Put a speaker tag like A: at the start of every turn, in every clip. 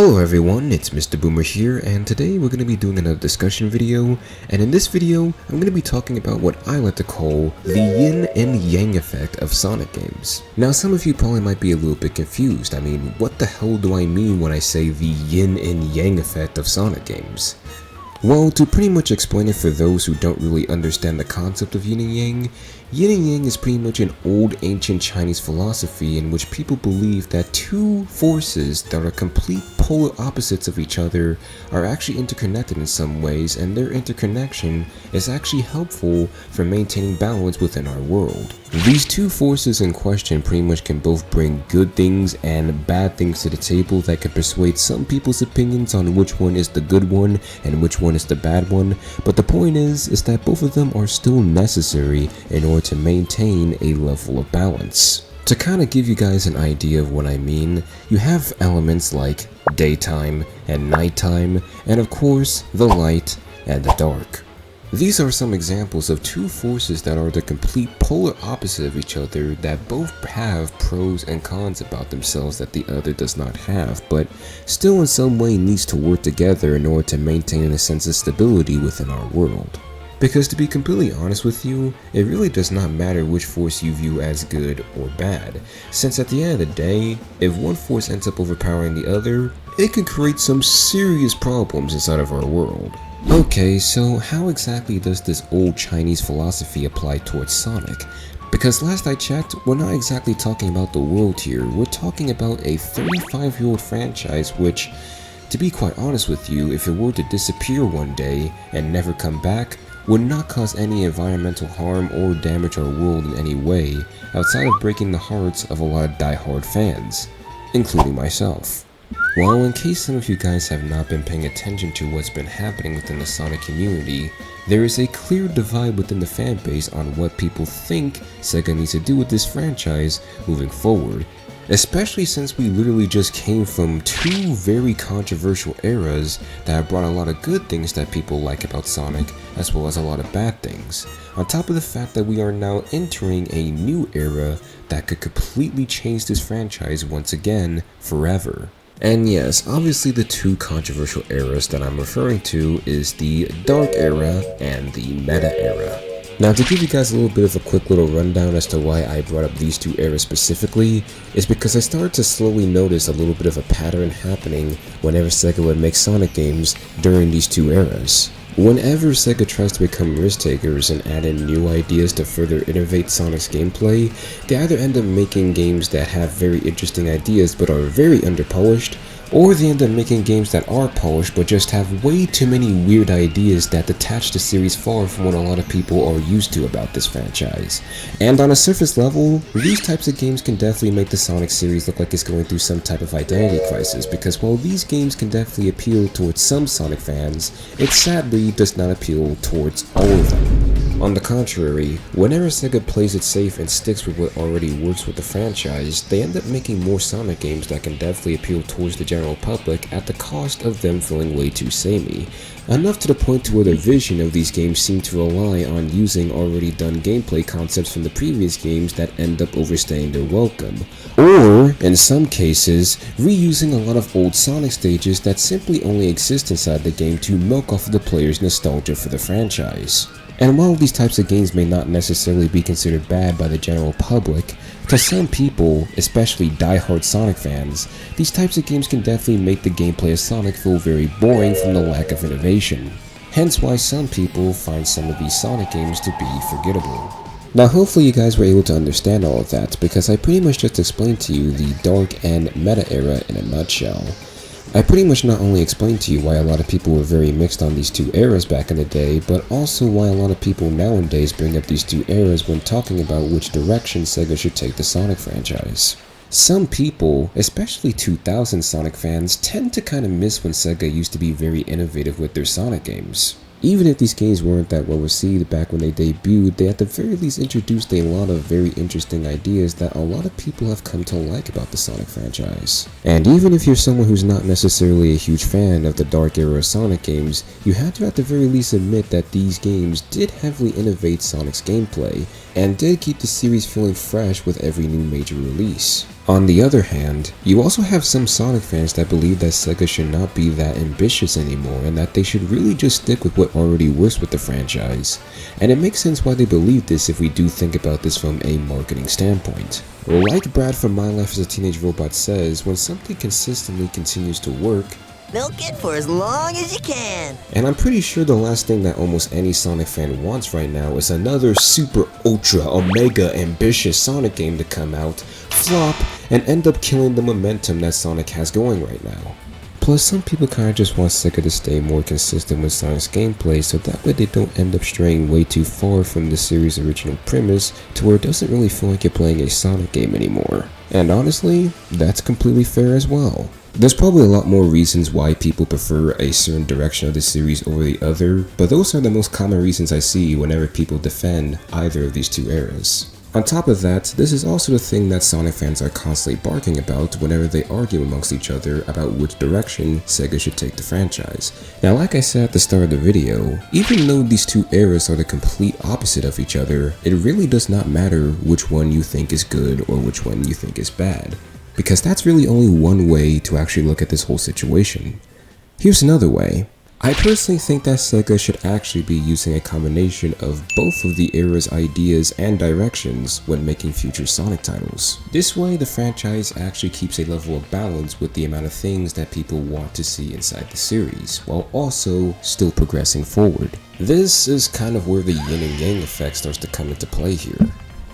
A: Hello everyone, it's Mr. Boomer here, and today we're going to be doing another discussion video, and in this video, I'm going to be talking about what I like to call the Yin and Yang effect of Sonic games. Now some of you probably might be a little bit confused. I mean, what the hell do I mean when I say the Yin and Yang effect of Sonic games? Well, to pretty much explain it for those who don't really understand the concept of Yin and Yang is pretty much an old ancient Chinese philosophy in which people believe that two forces that are complete polar opposites of each other are actually interconnected in some ways, and their interconnection is actually helpful for maintaining balance within our world. These two forces in question pretty much can both bring good things and bad things to the table that could persuade some people's opinions on which one is the good one and which one is the bad one, but the point is that both of them are still necessary in order to maintain a level of balance. To kind of give you guys an idea of what I mean, you have elements like daytime and nighttime, and of course the light and the dark. These are some examples of two forces that are the complete polar opposite of each other that both have pros and cons about themselves that the other does not have, but still in some way needs to work together in order to maintain a sense of stability within our world. Because to be completely honest with you, it really does not matter which force you view as good or bad, since at the end of the day, if one force ends up overpowering the other, it can create some serious problems inside of our world. Okay, so how exactly does this old Chinese philosophy apply towards Sonic? Because last I checked, we're not exactly talking about the world here, we're talking about a 35-year-old franchise which, to be quite honest with you, if it were to disappear one day and never come back, would not cause any environmental harm or damage our world in any way, outside of breaking the hearts of a lot of die-hard fans, including myself. Well, in case some of you guys have not been paying attention to what's been happening within the Sonic community, there is a clear divide within the fanbase on what people think Sega needs to do with this franchise moving forward, especially since we literally just came from two very controversial eras that have brought a lot of good things that people like about Sonic, as well as a lot of bad things, on top of the fact that we are now entering a new era that could completely change this franchise once again, forever. And yes, obviously the two controversial eras that I'm referring to is the Dark Era and the Meta Era. Now, to give you guys a little bit of a quick little rundown as to why I brought up these two eras specifically, is because I started to slowly notice a little bit of a pattern happening whenever Sega would make Sonic games during these two eras. Whenever Sega tries to become risk takers and add in new ideas to further innovate Sonic's gameplay, they either end up making games that have very interesting ideas but are very underpolished, or they end up making games that are polished but just have way too many weird ideas that detach the series far from what a lot of people are used to about this franchise. And on a surface level, these types of games can definitely make the Sonic series look like it's going through some type of identity crisis, because while these games can definitely appeal towards some Sonic fans, it sadly does not appeal towards all of them. On the contrary, whenever Sega plays it safe and sticks with what already works with the franchise, they end up making more Sonic games that can definitely appeal towards the general public at the cost of them feeling way too samey. Enough to the point to where the vision of these games seem to rely on using already done gameplay concepts from the previous games that end up overstaying their welcome. Or, in some cases, reusing a lot of old Sonic stages that simply only exist inside the game to milk off of the player's nostalgia for the franchise. And while these types of games may not necessarily be considered bad by the general public, to some people, especially die-hard Sonic fans, these types of games can definitely make the gameplay of Sonic feel very boring from the lack of innovation. Hence why some people find some of these Sonic games to be forgettable. Now hopefully you guys were able to understand all of that, because I pretty much just explained to you the Dark and Meta era in a nutshell. I pretty much not only explained to you why a lot of people were very mixed on these two eras back in the day, but also why a lot of people nowadays bring up these two eras when talking about which direction Sega should take the Sonic franchise. Some people, especially 2000 Sonic fans, tend to kind of miss when Sega used to be very innovative with their Sonic games. Even if these games weren't that well received back when they debuted, they at the very least introduced a lot of very interesting ideas that a lot of people have come to like about the Sonic franchise. And even if you're someone who's not necessarily a huge fan of the Dark Era Sonic games, you have to at the very least admit that these games did heavily innovate Sonic's gameplay, and did keep the series feeling fresh with every new major release. On the other hand, you also have some Sonic fans that believe that Sega should not be that ambitious anymore and that they should really just stick with what already works with the franchise. And it makes sense why they believe this if we do think about this from a marketing standpoint. Like Brad from My Life as a Teenage Robot says, when something consistently continues to work,
B: milk it for as long as you can.
A: And I'm pretty sure the last thing that almost any Sonic fan wants right now is another super ultra omega ambitious Sonic game to come out, flop, and end up killing the momentum that Sonic has going right now. Plus, some people kinda just want Sega to stay more consistent with Sonic's gameplay so that way they don't end up straying way too far from the series' original premise to where it doesn't really feel like you're playing a Sonic game anymore. And honestly, that's completely fair as well. There's probably a lot more reasons why people prefer a certain direction of the series over the other, but those are the most common reasons I see whenever people defend either of these two eras. On top of that, this is also the thing that Sonic fans are constantly barking about whenever they argue amongst each other about which direction Sega should take the franchise. Now, like I said at the start of the video, even though these two eras are the complete opposite of each other, it really does not matter which one you think is good or which one you think is bad, because that's really only one way to actually look at this whole situation. Here's another way. I personally think that Sega should actually be using a combination of both of the era's ideas and directions when making future Sonic titles. This way, the franchise actually keeps a level of balance with the amount of things that people want to see inside the series, while also still progressing forward. This is kind of where the yin and yang effect starts to come into play here.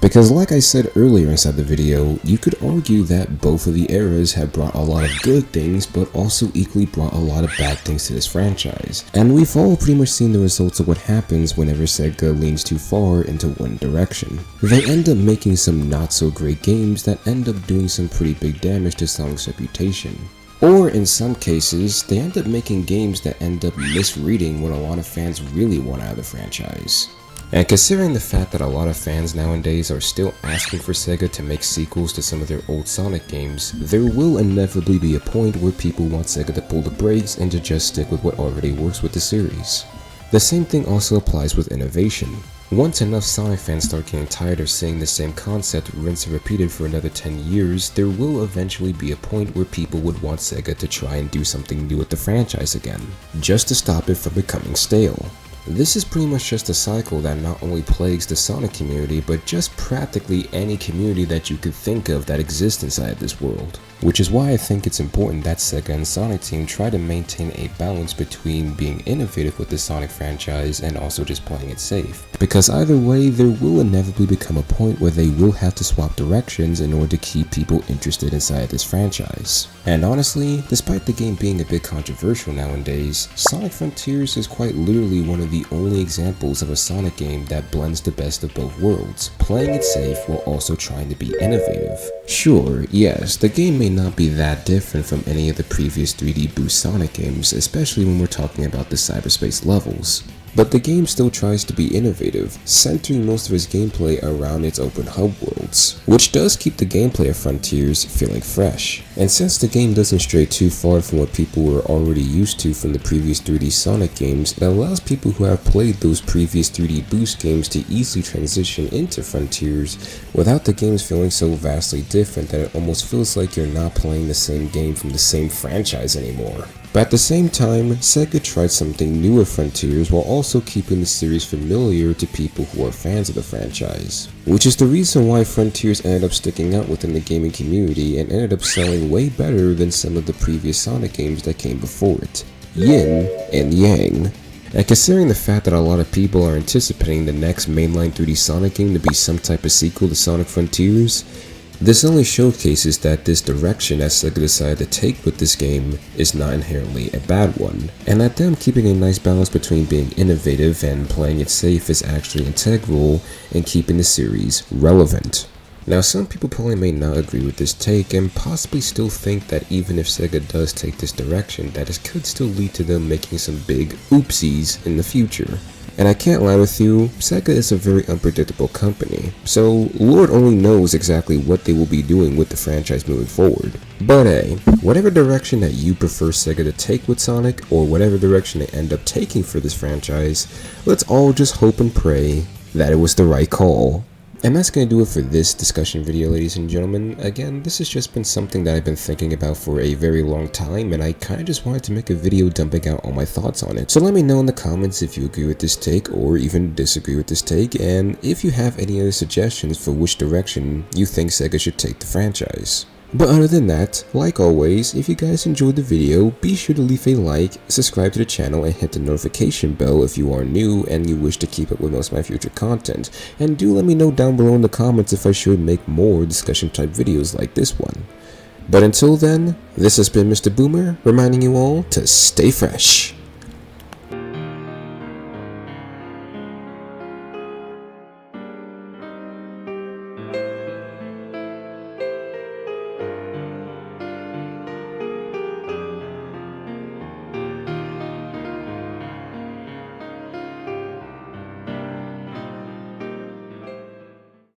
A: Because like I said earlier inside the video, you could argue that both of the eras have brought a lot of good things, but also equally brought a lot of bad things to this franchise. And we've all pretty much seen the results of what happens whenever Sega leans too far into one direction. They end up making some not so great games that end up doing some pretty big damage to Sonic's reputation. Or in some cases, they end up making games that end up misreading what a lot of fans really want out of the franchise. And considering the fact that a lot of fans nowadays are still asking for Sega to make sequels to some of their old Sonic games, there will inevitably be a point where people want Sega to pull the brakes and to just stick with what already works with the series. The same thing also applies with innovation. Once enough Sonic fans start getting tired of seeing the same concept rinsed and repeated for another 10 years, there will eventually be a point where people would want Sega to try and do something new with the franchise again, just to stop it from becoming stale. This is pretty much just a cycle that not only plagues the Sonic community, but just practically any community that you could think of that exists inside this world. Which is why I think it's important that Sega and Sonic Team try to maintain a balance between being innovative with the Sonic franchise and also just playing it safe. Because either way, there will inevitably become a point where they will have to swap directions in order to keep people interested inside this franchise. And honestly, despite the game being a bit controversial nowadays, Sonic Frontiers is quite literally one of the only examples of a Sonic game that blends the best of both worlds, playing it safe while also trying to be innovative. Sure, yes, the game may not be that different from any of the previous 3D Boost Sonic games, especially when we're talking about the cyberspace levels. But the game still tries to be innovative, centering most of its gameplay around its open hub worlds, which does keep the gameplay of Frontiers feeling fresh. And since the game doesn't stray too far from what people were already used to from the previous 3D Sonic games, it allows people who have played those previous 3D Boost games to easily transition into Frontiers without the games feeling so vastly different that it almost feels like you're not playing the same game from the same franchise anymore. But at the same time, Sega tried something new with Frontiers while also keeping the series familiar to people who are fans of the franchise. Which is the reason why Frontiers ended up sticking out within the gaming community and ended up selling way better than some of the previous Sonic games that came before it. Yin and Yang. And considering the fact that a lot of people are anticipating the next mainline 3D Sonic game to be some type of sequel to Sonic Frontiers, this only showcases that this direction that Sega decided to take with this game is not inherently a bad one, and that them keeping a nice balance between being innovative and playing it safe is actually integral in keeping the series relevant. Now, some people probably may not agree with this take and possibly still think that even if Sega does take this direction, that it could still lead to them making some big oopsies in the future. And I can't lie with you, Sega is a very unpredictable company, so Lord only knows exactly what they will be doing with the franchise moving forward. But hey, whatever direction that you prefer Sega to take with Sonic, or whatever direction they end up taking for this franchise, let's all just hope and pray that it was the right call. And that's going to do it for this discussion video, ladies and gentlemen. Again, this has just been something that I've been thinking about for a very long time, and I kind of just wanted to make a video dumping out all my thoughts on it. So let me know in the comments if you agree with this take or even disagree with this take, and if you have any other suggestions for which direction you think Sega should take the franchise. But other than that, like always, if you guys enjoyed the video, be sure to leave a like, subscribe to the channel, and hit the notification bell if you are new and you wish to keep up with most of my future content. And do let me know down below in the comments if I should make more discussion type videos like this one. But until then, this has been Mr. Boomer, reminding you all to stay fresh.